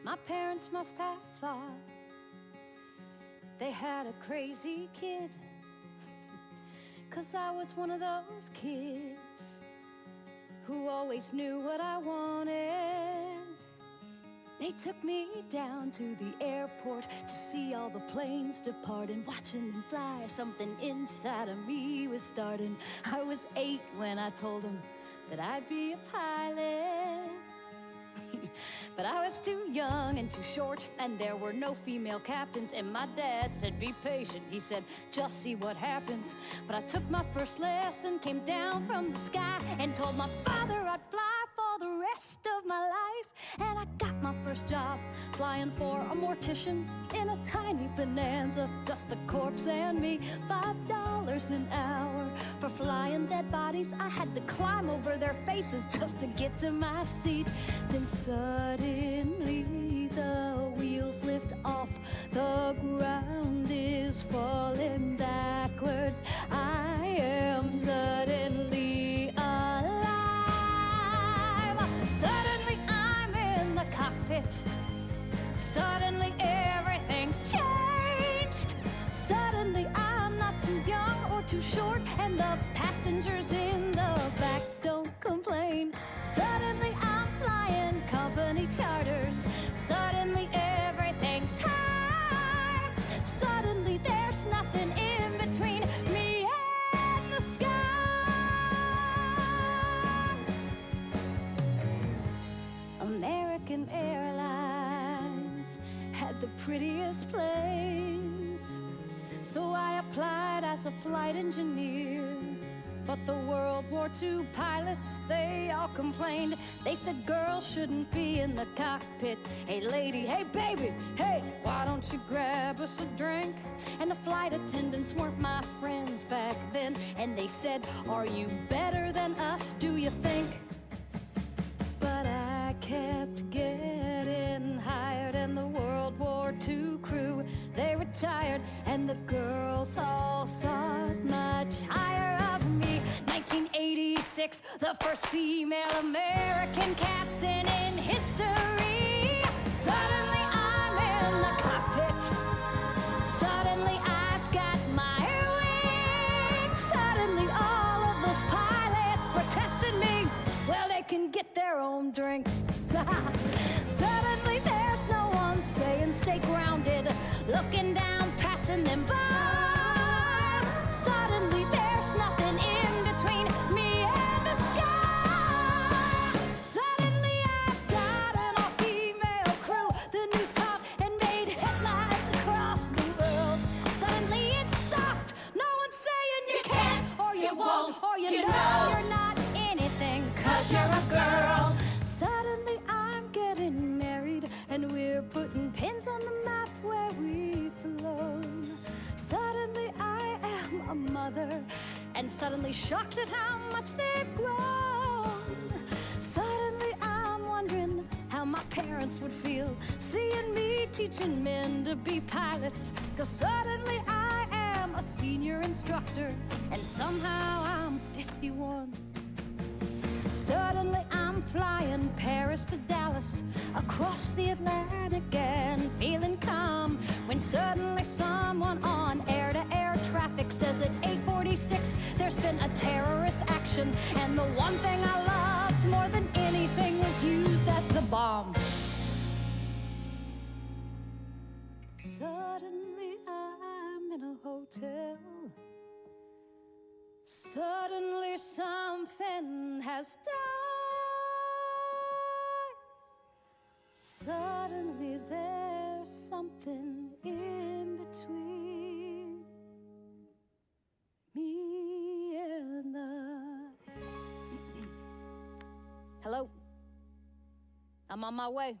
My parents must have thought they had a crazy kid, 'cause I was one of those kids who always knew what I wanted. They took me down to the airport to see all the planes depart, and watching them fly, something inside of me was starting. I was 8 when I told them that I'd be a pilot. But I was too young and too short, and there were no female captains. And my dad said, be patient. He said, just see what happens. But I took my first lesson, came down from the sky, and told my father I'd fly for the rest of my life. And I got my first job flying for a mortician in a tiny Bonanza, just a corpse and me. $5 an hour for flying dead bodies. I had to climb over their faces just to get to my seat. Then suddenly the wheels lift off, the ground is falling backwards. I am suddenly alive. Suddenly I'm in the cockpit. Suddenly everything's changed. Suddenly I'm not too young or too short, and the passengers in the back don't complain. Suddenly I'm flying company charters. Suddenly everything's high. Suddenly there's nothing in between me and the sky. American Airlines had the prettiest planes, so I applied as a flight engineer. But the World War II pilots, they all complained. They said girls shouldn't be in the cockpit. Hey lady, hey baby, hey, why don't you grab us a drink? And the flight attendants weren't my friends back then, and they said, are you better than us, do you think? But I kept getting hired, and the World War II crew, they retired, and the girls all thought much higher of me. 1986, the first female American captain in history. Suddenly I'm in the cockpit. Suddenly I've got my wings. Suddenly all of those pilots protested me. Well, they can get their own drinks. Suddenly there's no one saying stay grounded, looking down, passing them by. Suddenly there's nothing in between me and the sky. Suddenly I've got an all-female crew. The news caught and made headlines across the world. Suddenly it stopped. No one's saying you can't, or you won't, or you know you're not anything, 'cause you're a girl. Suddenly I'm getting married, and we're putting pins on the map where we've flown. Suddenly I am a mother, and suddenly shocked at how much they've grown. Suddenly I'm wondering how my parents would feel seeing me teaching men to be pilots. 'Cause suddenly I am a senior instructor, and somehow I'm 51. Suddenly I'm flying Paris to Dallas, across the Atlantic and feeling calm, when suddenly someone on air-to-air traffic says at 8:46 there's been a terrorist action, and the one thing I loved more than anything was used as the bomb. Suddenly I'm in a hotel. Suddenly something has died. Suddenly there's something in between me and the... Hello? I'm on my way.